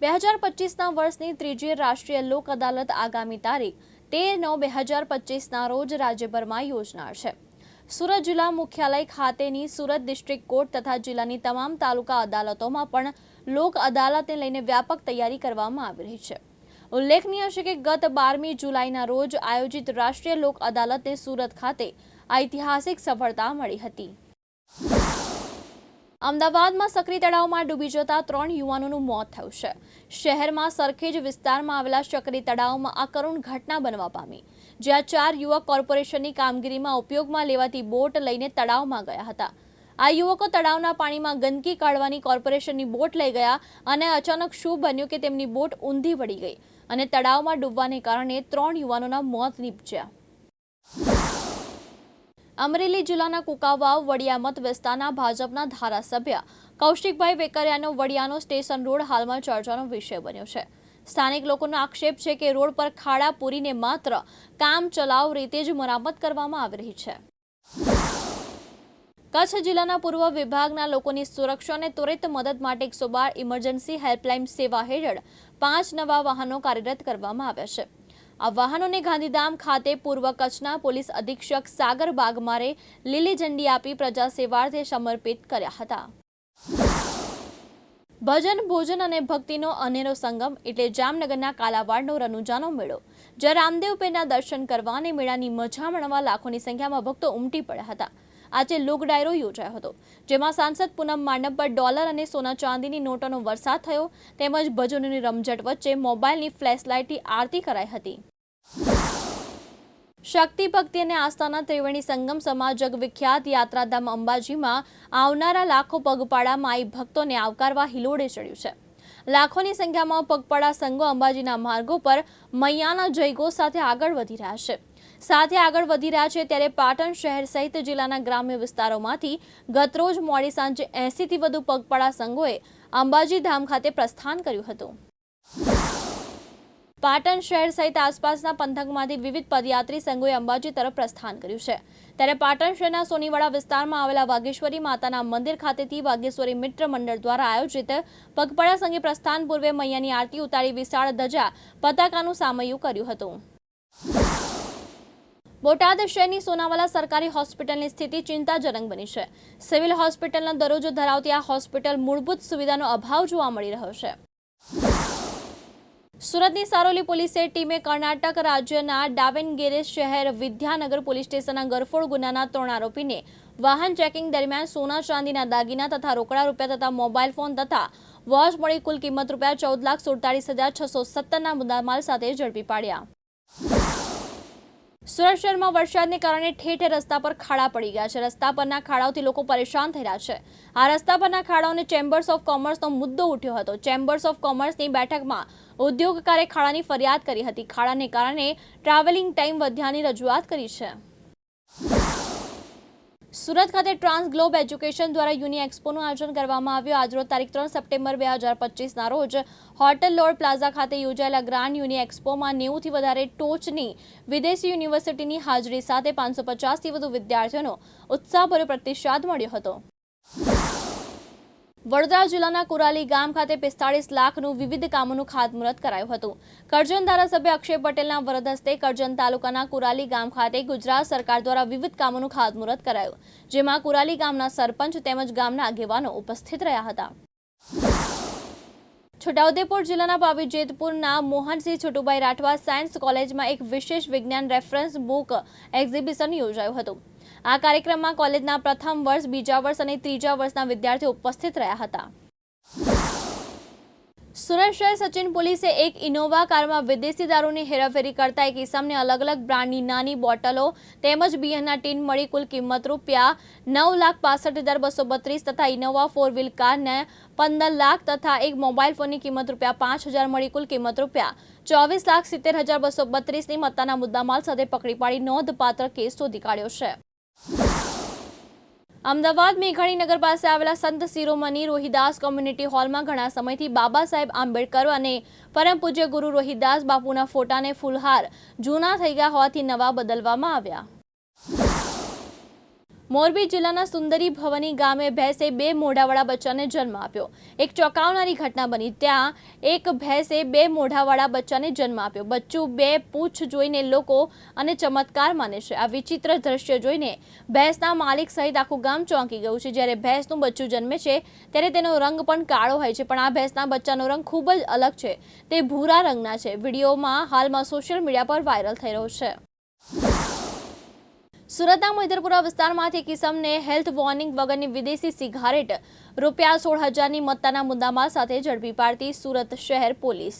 2025ના વર્ષની ત્રીજી રાષ્ટ્રીય લોક અદાલત આગામી તારીખ 13/9/2025ના રોજ રાજ્યભરમાં યોજાનાર છે। સુરત જિલ્લા મુખ્યાલય ખાતેની સુરત ડિસ્ટ્રિક્ટ કોર્ટ તથા જિલ્લાની તમામ તાલુકા અદાલતોમાં પણ લોક અદાલતને લઈને વ્યાપક તૈયારી કરવામાં આવી રહી છે। ઉલ્લેખનીય છે કે ગત 12મી જુલાઈના રોજ આયોજિત રાષ્ટ્રીય લોક અદાલતને સુરત ખાતે ઐતિહાસિક સફળતા મળી હતી। અમદાવાદમાં સક્રી તળાવમાં ડૂબી જતા 3 યુવાનોનું મોત થયું છે। શહેરમાં સરખેજ વિસ્તારમાં આવેલા સક્રી તળાવમાં આ કરુણ ઘટના બનવા પામી, જ્યાં 4 યુવક કોર્પોરેશનની કામગીરીમાં ઉપયોગમાં લેવાતી બોટ લઈને તળાવમાં ગયા હતા। આ યુવકો તળાવના પાણીમાં ગંદકી કાઢવાની કોર્પોરેશનની બોટ લઈ ગયા અને અચાનક શું બન્યું કે તેમની બોટ ઊંધી વળી ગઈ અને તળાવમાં ડૂબવાને કારણે 3 યુવાનોના મોત નીપજ્યા। અમરેલી જિલ્લાના કુકાવાવ વડિયા મત વિસ્તારના ભાજપના ધારાસભ્ય કૌશિકભાઈ વેકરિયાનો વડિયાનો સ્ટેશન રોડ હાલમાં ચર્ચાનો વિષય બન્યો છે। સ્થાનિક લોકોનો આક્ષેપ છે કે રોડ પર ખાડા પૂરીને માત્ર કામ ચલાવ રીતે જ મરામત કરવામાં આવી રહી છે। કચ્છ જિલ્લાના પૂર્વ વિભાગના લોકોની સુરક્ષા અને ત્વરિત મદદ માટે 112 ઇમરજન્સી હેલ્પલાઇન સેવા હેઠળ 5 નવા વાહનો કાર્યરત કરવામાં આવ્યા છે। આ વાહનોને ગાંધીધામ ખાતે પૂર્વ કચ્છના પોલીસ અધિક્ષક સાગર બાગમારે લીલી ઝંડી આપી પ્રજા સેવાર્થે સમર્પિત કર્યા હતા। ભજન, ભોજન અને ભક્તિનો અનેરો સંગમ એટલે જામનગરના કાલાવાડનો રનુજાનો મેળો, જ્યાં રામદેવ પીરના દર્શન કરવા અને મેળાની મજા માણવા લાખોની સંખ્યામાં ભક્તો ઉમટી પડ્યા હતા। આજે લોક ડાયરો યોજાયો હતો, જેમાં સાંસદ પૂનમ માડમ પર ડોલર અને સોના ચાંદીની નોટોનો વરસાદ થયો, તેમજ ભજનોની રમઝટ વચ્ચે મોબાઈલની ફ્લેશલાઇટથી આરતી કરાઈ હતી। શક્તિ, ભક્તિ અને આસ્થાના ત્રિવેણી સંગમ સમા જગવિખ્યાત યાત્રાધામ અંબાજીમાં આવનારા લાખો પગપાળા માઈ ભક્તોને આવકારવા હિલોડે ચડ્યું છે। લાખોની સંખ્યામાં પગપાળા સંઘો અંબાજીના માર્ગો પર મૈયાના જયઘોષ સાથે આગળ વધી રહ્યા છે। ત્યારે પાટણ શહેર સહિત જિલ્લાના ગ્રામ્ય વિસ્તારોમાંથી ગતરોજ મોડી સાંજે 80થી વધુ પગપાળા સંઘોએ અંબાજી ધામ ખાતે પ્રસ્થાન કર્યું હતું। પાટણ શહેર સહિત આસપાસના પંથકમાંથી વિવિધ પદયાત્રી સંઘોએ અંબાજી તરફ પ્રસ્થાન કર્યું છે। ત્યારે પાટણ શહેરના સોનીવાડા વિસ્તારમાં આવેલા વાઘેશ્વરી માતાના મંદિર ખાતેથી વાઘેશ્વરી મિત્ર મંડળ દ્વારા આયોજિત પગપાળા સંઘે પ્રસ્થાન પૂર્વે મૈયાની આરતી ઉતારી વિશાળ ધજા પતાકાનું સામૈયું કર્યું હતું। બોટાદ શહેરની સોનાવાલા સરકારી હોસ્પિટલની સ્થિતિ ચિંતાજનક બની છે। સિવિલ હોસ્પિટલનો દરજ્જો ધરાવતી આ હોસ્પિટલ મૂળભૂત સુવિધાનો અભાવ જોવા મળી રહ્યો છે। સુરતની સારોલી પોલીસે ટીમે કર્ણાટક રાજ્યના દાવણગેરે શહેર વિદ્યાનગર પોલીસ સ્ટેશનના ગરફોડ ગુનાના 3 આરોપીને વાહન ચેકિંગ દરમિયાન સોના ચાંદીના દાગીના તથા રોકડા રૂપિયા તથા મોબાઈલ ફોન તથા વોચ મળી કુલ કિંમત ₹14,47,617ના મુદ્દામાલ સાથે ઝડપી પાડ્યા। સુરત શહેરમાં વરસાદને કારણે ઠેર ઠેર રસ્તા પર ખાડા પડી ગયા છે। રસ્તા પરના ખાડાઓથી લોકો પરેશાન થઈ રહ્યા છે। આ રસ્તા પરના ખાડાઓને ચેમ્બર્સ ઓફ કોમર્સનો મુદ્દો ઉઠ્યો હતો। ચેમ્બર્સ ઓફ કોમર્સની બેઠકમાં ઉદ્યોગકારે ખાડાની ફરિયાદ કરી હતી। ખાડાને કારણે ટ્રાવેલિંગ ટાઈમ વધ્યાની રજૂઆત કરી છે। સુરત ખાતે ટ્રાન્સ ગ્લોબ એજ્યુકેશન દ્વારા યુની એક્સપોનું આયોજન કરવામાં આવ્યું। આજરોજ તારીખ 3 સપ્ટેમ્બર 2025ના રોજ હોટેલ લોર્ડ પ્લાઝા ખાતે યોજાયેલા ગ્રાન્ડ યુની એક્સપોમાં 90થી વધારે ટોચની વિદેશી યુનિવર્સિટીની હાજરી સાથે 550થી વધુ વિદ્યાર્થીઓનો ઉત્સાહભર્યો પ્રતિસાદ મળ્યો હતો। વડોદરા જિલ્લાના કુરાલી ગામ ખાતે 45 લાખનું વિવિધ કામોનું ખાતમુહૂર્ત કરાયું હતું। કરજણ ધારાસભ્ય અક્ષય પટેલના વરદ હસ્તે કરજણ તાલુકાના કુરાલી ગામ ખાતે ગુજરાત સરકાર દ્વારા વિવિધ કામોનું ખાતમુહૂર્ત કરાયું, જેમાં કુરાલી ગામના સરપંચ તેમજ ગામના આગેવાનો ઉપસ્થિત રહ્યા હતા। છોટાઉદેપુર જિલ્લાના પાવી જેતપુરના મોહનસિંહ છોટુભાઈ રાઠવા સાયન્સ કોલેજમાં એક વિશેષ વિજ્ઞાન રેફરન્સ બુક એક્ઝિબિશન યોજાયું હતું। આ કાર્યક્રમમાં કોલેજના પ્રથમ વર્ષ, બીજા વર્ષ અને ત્રીજા વર્ષના વિદ્યાર્થીઓ ઉપસ્થિત રહ્યા હતા। સુરત શહેર સચિન પોલીસે એક ઇનોવા કારમાં વિદેશી દારૂની હેરાફેરી કરતા એક ઇસમને અલગ અલગ બ્રાન્ડની નાની બોટલો તેમજ બિયરના ટીન મળી કુલ કિંમત ₹9,65,232 તથા ઇનોવા 4 વ્હીલ કારને 15 લાખ તથા એક મોબાઈલ ફોનની કિંમત ₹5,000 મળી કુલ કિંમત ₹24,70,232ની મત્તાના મુદ્દામાલ સાથે પકડી પાડી નોંધપાત્ર કેસ શોધી કાઢ્યો છે। અમદાવાદ મેઘાણીનગર પાસે આવેલા સંત શિરોમણી રોહિદાસ કોમ્યુનિટી હોલમાં ઘણા સમયથી બાબા સાહેબ આંબેડકર અને પરમ પૂજ્ય ગુરુ રોહિદાસ બાપુના ફોટાને ફૂલહાર જૂના થઈ ગયા હોવાથી નવા બદલવામાં આવ્યા। મોરબી જિલ્લાના સુંદરી ભવની ગામે ભેંસે 2 મોઢાવાળા બચ્ચાને જન્મ આપ્યો। એક ચોંકાવનારી ઘટના બની। ત્યાં એક ભેંસે 2 મોઢાવાળા બચ્ચાને જન્મ આપ્યો। બચ્ચું 2 પૂંછ જોઈને લોકો અને ચમત્કાર માને છે। આ વિચિત્ર દ્રશ્ય જોઈને ભેંસના માલિક સહિત આખું ગામ ચોંકી ગયું છે। જ્યારે ભેંસનું બચ્ચું જન્મે છે ત્યારે તેનો રંગ પણ કાળો હોય છે, પણ આ ભેંસના બચ્ચાનો રંગ ખૂબ જ અલગ છે। તે ભૂરા રંગના છે। વિડીયોમાં હાલમાં સોશિયલ મીડિયા પર વાયરલ થઈ રહ્યો છે। સુરતના મૈદરપુરા વિસ્તારમાંથી કિસમને હેલ્થ વોર્નિંગ વગરની વિદેશી સિગારેટ ₹16,000ની મત્તાના મુદ્દામાલ સાથે ઝડપી પાડતી સુરત શહેર પોલીસ।